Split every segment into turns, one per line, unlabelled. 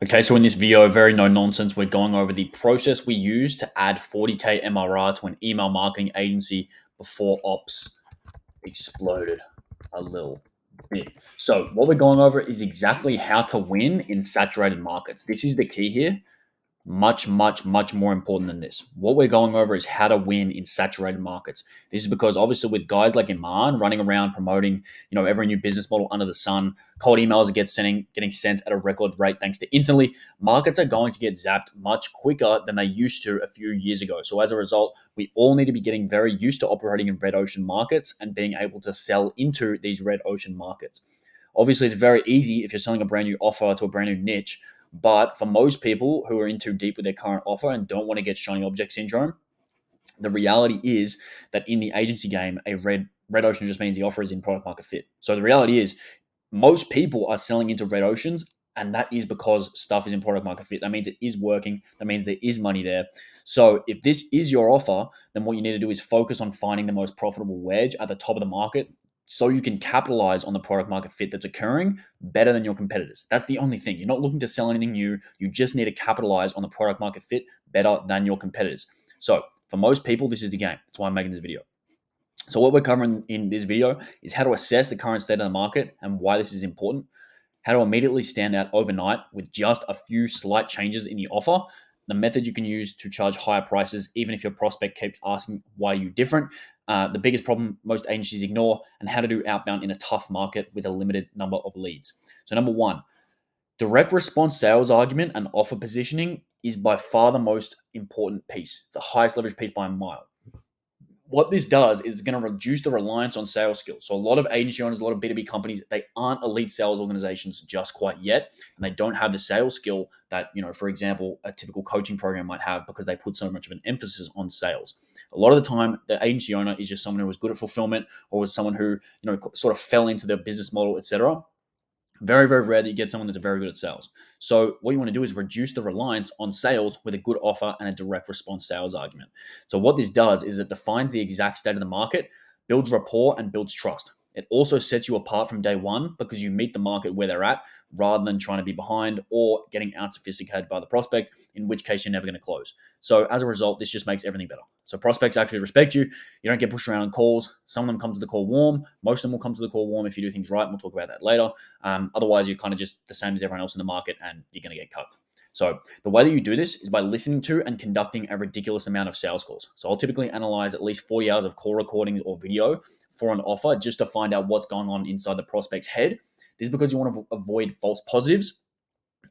Okay, so in this video, very no nonsense, we're going over the process we use to add 40K MRR to an email marketing agency before ops exploded a little bit. So what we're going over is exactly how to win in saturated markets. This is the key here. Much, much, much more important than this. What we're going over is how to win in saturated markets. This is because obviously with guys like Iman running around promoting, every new business model under the sun, cold emails are getting sent at a record rate thanks to instantly, markets are going to get zapped much quicker than they used to a few years ago. So as a result, we all need to be getting very used to operating in red ocean markets and being able to sell into these red ocean markets. Obviously, it's very easy if you're selling a brand new offer to a brand new niche, but for most people who are in too deep with their current offer and don't want to get shiny object syndrome, the reality is that in the agency game, a red ocean just means the offer is in product market fit. So the reality is most people are selling into red oceans, and that is because stuff is in product market fit. That means it is working. That means there is money there. So if this is your offer, then what you need to do is focus on finding the most profitable wedge at the top of the market so you can capitalize on the product market fit that's occurring better than your competitors. That's the only thing. You're not looking to sell anything new. You just need to capitalize on the product market fit better than your competitors. So for most people, this is the game. That's why I'm making this video. So what we're covering in this video is how to assess the current state of the market and why this is important, how to immediately stand out overnight with just a few slight changes in the offer, the method you can use to charge higher prices, even if your prospect keeps asking why you're different, the biggest problem most agencies ignore, and how to do outbound in a tough market with a limited number of leads. So number one, direct response sales argument and offer positioning is by far the most important piece. It's the highest leverage piece by a mile. What this does is going to reduce the reliance on sales skills. So a lot of agency owners, a lot of B2B companies, they aren't elite sales organizations just quite yet, and they don't have the sales skill that, for example, a typical coaching program might have because they put so much of an emphasis on sales. A lot of the time, the agency owner is just someone who was good at fulfillment or was someone who, sort of fell into their business model, etc. Very, very rare that you get someone that's very good at sales. So what you want to do is reduce the reliance on sales with a good offer and a direct response sales argument. So what this does is it defines the exact state of the market, builds rapport, and builds trust. It also sets you apart from day one because you meet the market where they're at rather than trying to be behind or getting out sophisticated by the prospect, in which case you're never going to close. So as a result, this just makes everything better. So prospects actually respect you. You don't get pushed around on calls. Some of them come to the call warm. Most of them will come to the call warm if you do things right. And we'll talk about that later. Otherwise, you're kind of just the same as everyone else in the market and you're going to get cut. So the way that you do this is by listening to and conducting a ridiculous amount of sales calls. So I'll typically analyze at least 40 hours of call recordings or video for an offer just to find out what's going on inside the prospect's head. This is because you want to avoid false positives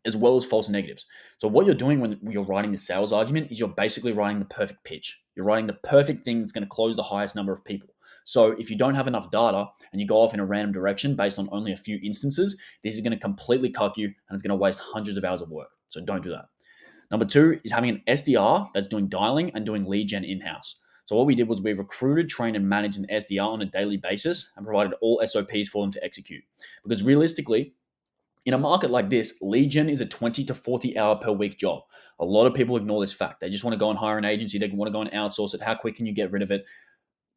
as well as false negatives. So what you're doing when you're writing the sales argument is you're basically writing the perfect pitch. You're writing the perfect thing that's going to close the highest number of people. So if you don't have enough data and you go off in a random direction based on only a few instances, this is going to completely cut you and it's going to waste hundreds of hours of work. So don't do that. Number two is having an SDR that's doing dialing and doing lead gen in-house. So what we did was we recruited, trained, and managed an SDR on a daily basis and provided all SOPs for them to execute. Because realistically, in a market like this, lead gen is a 20 to 40 hour per week job. A lot of people ignore this fact. They just want to go and hire an agency. They want to go and outsource it. How quick can you get rid of it?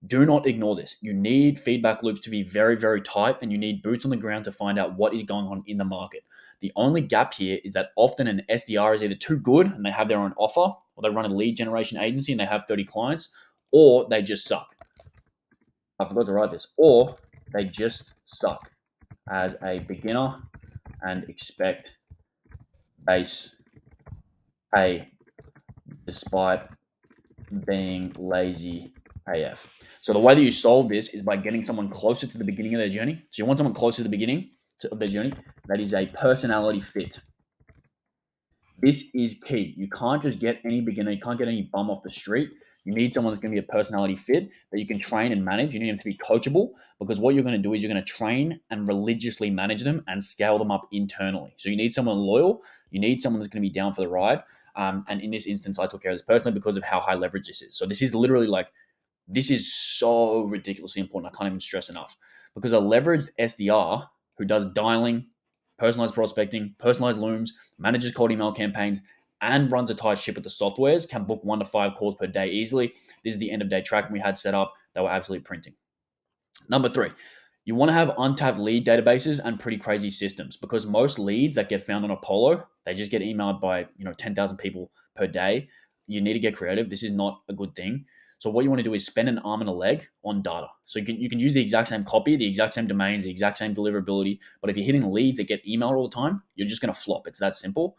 Do not ignore this. You need feedback loops to be very, very tight, and you need boots on the ground to find out what is going on in the market. The only gap here is that often an SDR is either too good and they have their own offer, or they run a lead generation agency and they have 30 clients, or they just suck. I forgot to write this. Or they just suck as a beginner and expect base pay despite being lazy AF. So the way that you solve this is by getting someone closer to the beginning of their journey. So you want someone closer to the beginning of their journey that is a personality fit. This is key. You can't just get any beginner. You can't get any bum off the street. You need someone that's going to be a personality fit that you can train and manage. You need them to be coachable because what you're going to do is you're going to train and religiously manage them and scale them up internally. So you need someone loyal. You need someone that's going to be down for the ride. And in this instance, I took care of this personally because of how high leverage this is. So this is literally like, this is so ridiculously important. I can't even stress enough because a leveraged SDR who does dialing, personalized prospecting, personalized looms, manages cold email campaigns, and runs a tight ship with the softwares can book 1 to 5 calls per day easily. This is the end of day tracking we had set up. They were absolutely printing. Number 3, you want to have untapped lead databases and pretty crazy systems because most leads that get found on Apollo They just get emailed by 10,000 people per day. You need to get creative. This is not a good thing. So what you want to do is spend an arm and a leg on data. So you can use the exact same copy, the exact same domains, the exact same deliverability. But if you're hitting leads that get emailed all the time, you're just going to flop. It's that simple.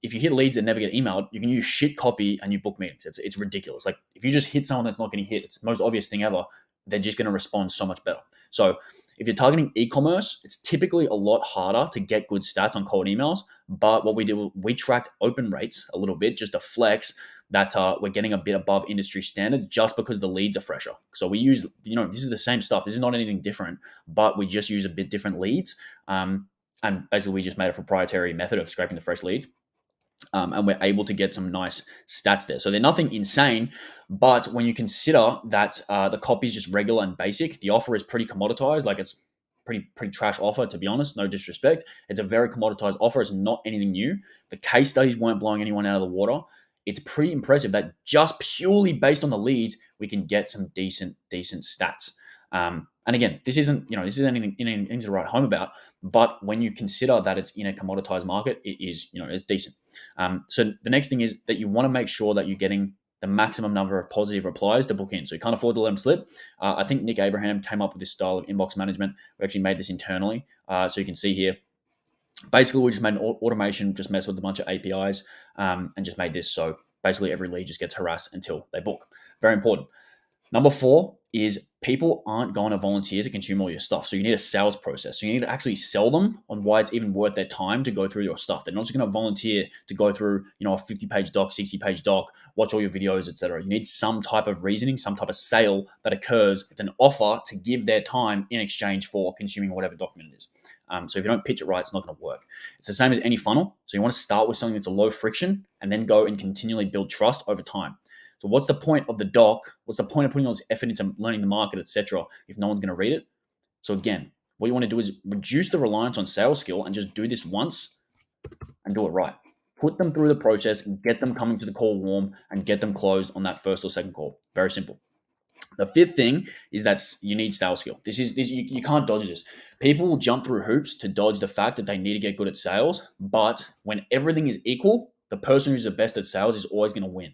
If you hit leads that never get emailed, you can use shit copy and you book meetings. It's ridiculous. Like if you just hit someone that's not getting hit, it's the most obvious thing ever. They're just going to respond so much better. So if you're targeting e-commerce, it's typically a lot harder to get good stats on cold emails. But what we do, we tracked open rates a little bit just to flex that we're getting a bit above industry standard just because the leads are fresher. So we use, this is the same stuff. This is not anything different, but we just use a bit different leads. And basically, we just made a proprietary method of scraping the fresh leads. And we're able to get some nice stats there. So they're nothing insane, but when you consider that the copy is just regular and basic, the offer is pretty commoditized. Like it's pretty trash offer, to be honest. No disrespect. It's a very commoditized offer. It's not anything new. The case studies weren't blowing anyone out of the water. It's pretty impressive that just purely based on the leads, we can get some decent stats. And again, this isn't anything to write home about. But when you consider that it's in a commoditized market, it is it's decent. So the next thing is that you want to make sure that you're getting the maximum number of positive replies to book in. So you can't afford to let them slip. I think Nick Abraham came up with this style of inbox management. We actually made this internally. So you can see here, basically we just made an automation, just messed with a bunch of APIs and just made this. So basically every lead just gets harassed until they book. Very important. Number 4 is people aren't going to volunteer to consume all your stuff. So you need a sales process. So you need to actually sell them on why it's even worth their time to go through your stuff. They're not just going to volunteer to go through, a 50-page doc, 60-page doc, watch all your videos, etc. You need some type of reasoning, some type of sale that occurs. It's an offer to give their time in exchange for consuming whatever document it is. So if you don't pitch it right, it's not going to work. It's the same as any funnel. So you want to start with something that's a low friction and then go and continually build trust over time. So what's the point of the doc? What's the point of putting all this effort into learning the market, etc., if no one's going to read it? So again, what you want to do is reduce the reliance on sales skill and just do this once and do it right. Put them through the process, get them coming to the call warm, and get them closed on that first or second call. Very simple. The 5th thing is that you need sales skill. You can't dodge this. People will jump through hoops to dodge the fact that they need to get good at sales, but when everything is equal, the person who's the best at sales is always going to win.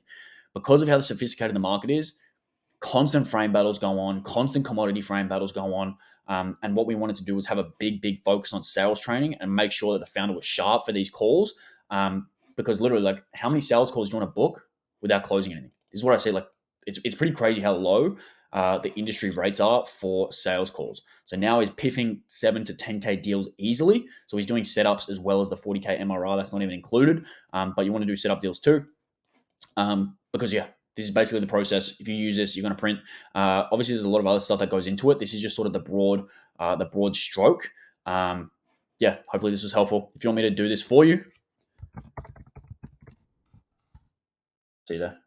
Because of how sophisticated the market is, constant frame battles go on, constant commodity frame battles go on. And what we wanted to do was have a big focus on sales training and make sure that the founder was sharp for these calls. Because literally, like, how many sales calls do you want to book without closing anything? This is what I say. Like, it's pretty crazy how low the industry rates are for sales calls. So now he's piffing 7 to 10K deals easily. So he's doing setups as well as the 40K MRR. That's not even included. But you want to do setup deals too. Because this is basically the process. If you use this, you're going to print. Obviously, there's a lot of other stuff that goes into it. This is just sort of the broad stroke. Hopefully this was helpful. If you want me to do this for you, see you there.